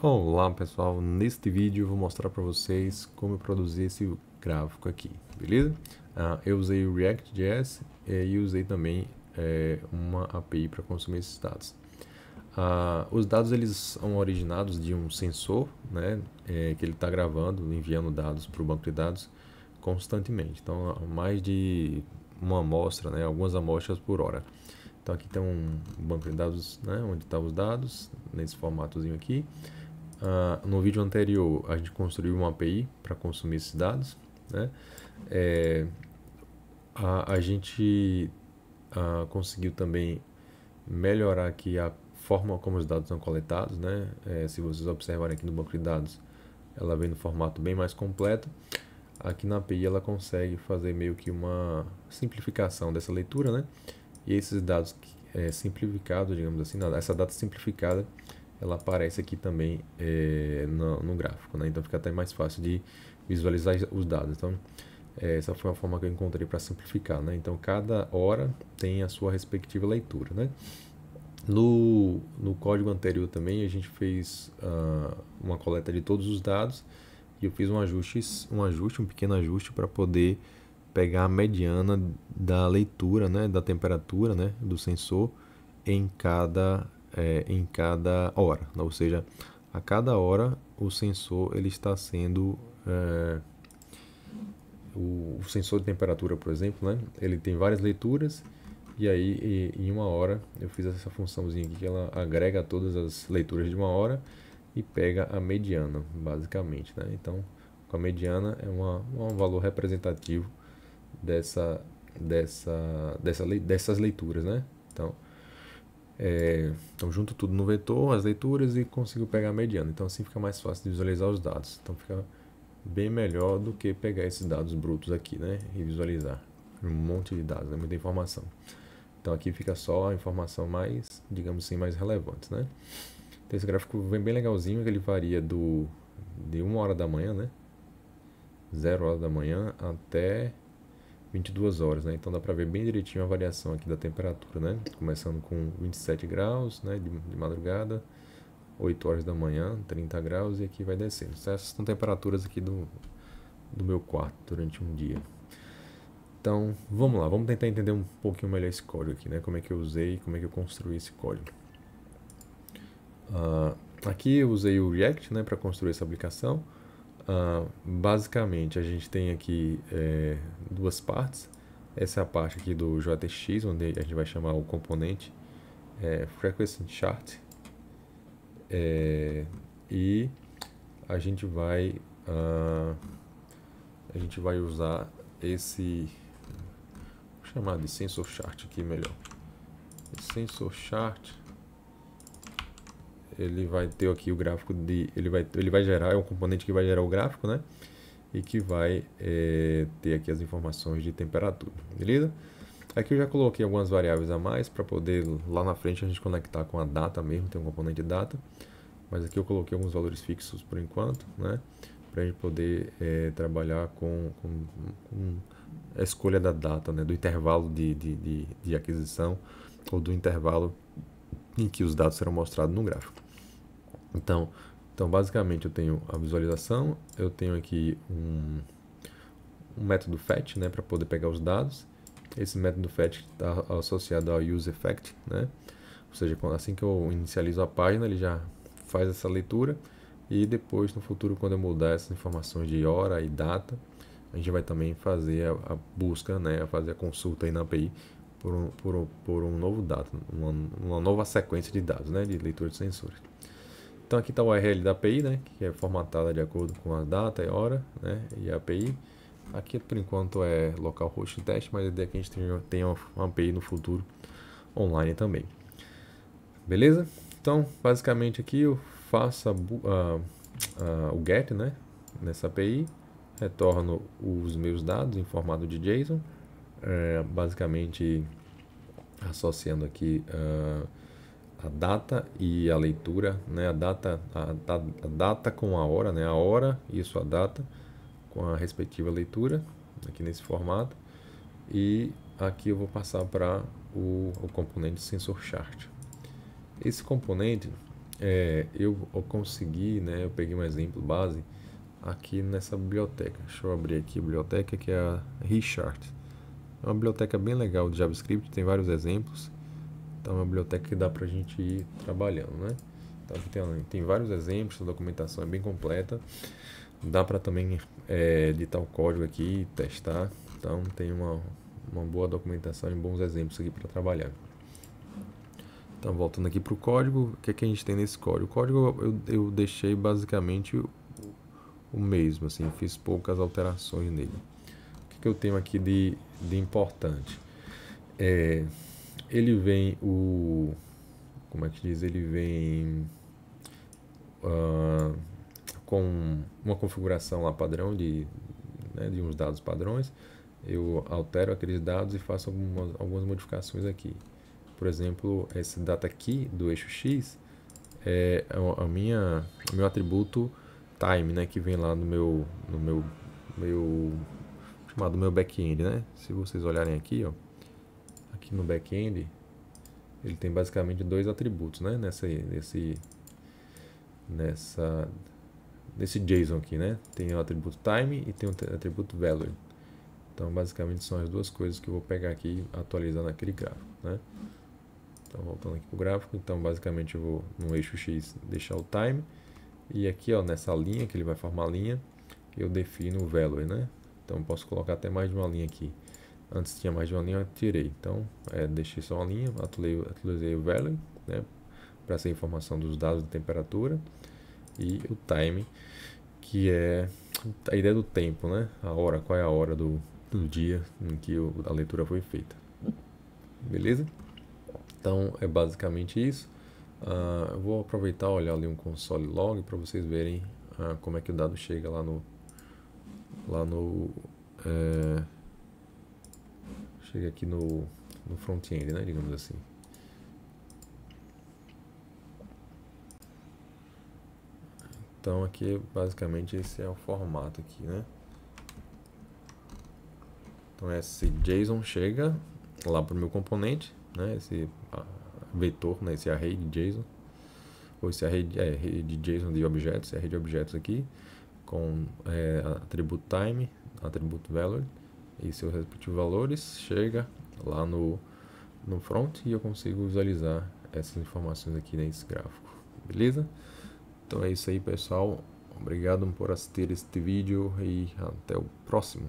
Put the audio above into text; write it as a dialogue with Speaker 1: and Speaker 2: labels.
Speaker 1: Olá pessoal, neste vídeo eu vou mostrar para vocês como eu produzi esse gráfico aqui, beleza? Eu usei o React.js e usei também uma API para consumir esses dados. Os dados eles são originados de um sensor, né, que ele está gravando, enviando dados para o banco de dados constantemente. Então, mais de uma amostra, né, algumas amostras por hora. Então aqui tem um banco de dados, né, onde estão os dados, nesse formatozinho aqui. No vídeo anterior a gente construiu uma API para consumir esses dados, né? A gente conseguiu também melhorar aqui a forma como os dados são coletados, né? Se vocês observarem aqui no banco de dados, ela vem no formato bem mais completo. Aqui na API ela consegue fazer meio que uma simplificação dessa leitura, né? E esses dados simplificados, digamos assim, essa data simplificada, ela aparece aqui também no gráfico, né? Então fica até mais fácil de visualizar os dados. Então essa foi uma forma que eu encontrei para simplificar, né? Então cada hora tem a sua respectiva leitura, né? No código anterior também a gente fez uma coleta de todos os dados e eu fiz um pequeno ajuste para poder pegar a mediana da leitura, né, da temperatura, né, do sensor em cada hora, né? Ou seja, a cada hora o sensor ele está sendo o sensor de temperatura, por exemplo, né, ele tem várias leituras e aí em uma hora eu fiz essa funçãozinha aqui que ela agrega todas as leituras de uma hora e pega a mediana, basicamente, né? Então, com a mediana é um valor representativo dessas leituras, né? Então junto tudo no vetor, as leituras e consigo pegar a mediana. Então assim fica mais fácil de visualizar os dados. Então fica bem melhor do que pegar esses dados brutos aqui, né? E visualizar um monte de dados, né? Muita informação. Então aqui fica só a informação mais, digamos assim, mais relevante, né? Então esse gráfico vem bem legalzinho, que ele varia de 1 hora da manhã, né? 0 hora da manhã até 22 horas, né? Então dá para ver bem direitinho a variação aqui da temperatura, né? Começando com 27 graus, né? De madrugada, 8 horas da manhã, 30 graus e aqui vai descendo. Essas são temperaturas aqui do meu quarto durante um dia. Então vamos lá, vamos tentar entender um pouquinho melhor esse código aqui, né? Como é que eu usei, como é que eu construí esse código. Aqui eu usei o React, né, para construir essa aplicação. Basicamente a gente tem aqui duas partes. Essa é a parte aqui do JTX, onde a gente vai chamar o componente Frequency Chart, e a gente vai usar esse, vou chamar de Sensor Chart aqui melhor. Sensor Chart, ele vai ter aqui o gráfico ele vai gerar, é um componente que vai gerar o gráfico, né? E que vai ter aqui as informações de temperatura, beleza? Aqui eu já coloquei algumas variáveis a mais para poder lá na frente a gente conectar com a data mesmo, tem um componente de data, mas aqui eu coloquei alguns valores fixos por enquanto, né? Para a gente poder trabalhar com a escolha da data, né? Do intervalo de aquisição ou do intervalo em que os dados serão mostrados no gráfico. Então basicamente eu tenho a visualização, eu tenho aqui um método fetch, né, para poder pegar os dados. Esse método fetch está associado ao useEffect, né? Ou seja, assim que eu inicializo a página, ele já faz essa leitura e depois no futuro, quando eu mudar essas informações de hora e data, a gente vai também fazer a busca, né, fazer a consulta aí na API por um novo dado, uma nova sequência de dados, né, de leitura de sensores. Então aqui está o URL da API, né, que é formatada de acordo com a data e hora, né, e a API. Aqui por enquanto é localhost test, mas a ideia é que a gente tenha uma API no futuro online também. Beleza? Então basicamente aqui eu faço o get, né, nessa API, retorno os meus dados em formato de JSON, basicamente associando aqui a data e a leitura, né? A data com a hora, né? A hora, isso, a data com a respectiva leitura, aqui nesse formato. E aqui eu vou passar para o componente Sensor Chart. Esse componente, eu consegui, né, eu peguei um exemplo base aqui nessa biblioteca. Deixa eu abrir aqui a biblioteca, que é a Richart. É uma biblioteca bem legal de JavaScript, tem vários exemplos. Então é uma biblioteca que dá pra gente ir trabalhando, né? Então aqui tem vários exemplos, a documentação é bem completa. Dá para também editar o código aqui, testar. Então tem uma boa documentação e bons exemplos aqui para trabalhar. Então voltando aqui para o código, o que é que a gente tem nesse código? O código eu deixei basicamente o mesmo, assim, fiz poucas alterações nele. O que eu tenho aqui de importante? Ele vem como é que diz? Ele vem com uma configuração lá padrão de uns dados padrões. Eu altero aqueles dados e faço algumas modificações aqui. Por exemplo, esse data key do eixo X é o meu atributo time, né, que vem lá no meu chamado meu back-end, né? Se vocês olharem aqui, ó, aqui no back-end, ele tem basicamente dois atributos, né? Nesse JSON aqui, né? Tem o atributo time e tem o atributo value. Então, basicamente, são as duas coisas que eu vou pegar aqui e atualizar naquele gráfico, né? Então, voltando aqui para o gráfico, então, basicamente, eu vou no eixo X deixar o time. E aqui, ó, nessa linha, que ele vai formar a linha, eu defino o value, né? Então, eu posso colocar até mais de uma linha aqui. Antes tinha mais de uma linha, eu tirei. Então, deixei só uma linha, atualizei o value, né? Para essa informação dos dados de temperatura. E o time, que é a ideia do tempo, né? A hora, qual é a hora do dia em que a leitura foi feita. Beleza? Então é basicamente isso. Eu vou aproveitar e olhar ali um console log para vocês verem como é que o dado chega lá no chega aqui no front-end, né? Digamos assim. Então aqui basicamente esse é o formato aqui, né? Então esse JSON chega lá para o meu componente, né? Esse vetor, né? Esse array de JSON, ou esse array de JSON de objetos, esse array de objetos aqui, com atributo time, atributo value e seus respectivos valores, chega lá no front e eu consigo visualizar essas informações aqui nesse gráfico, beleza? Então é isso aí, pessoal. Obrigado por assistir este vídeo e até o próximo.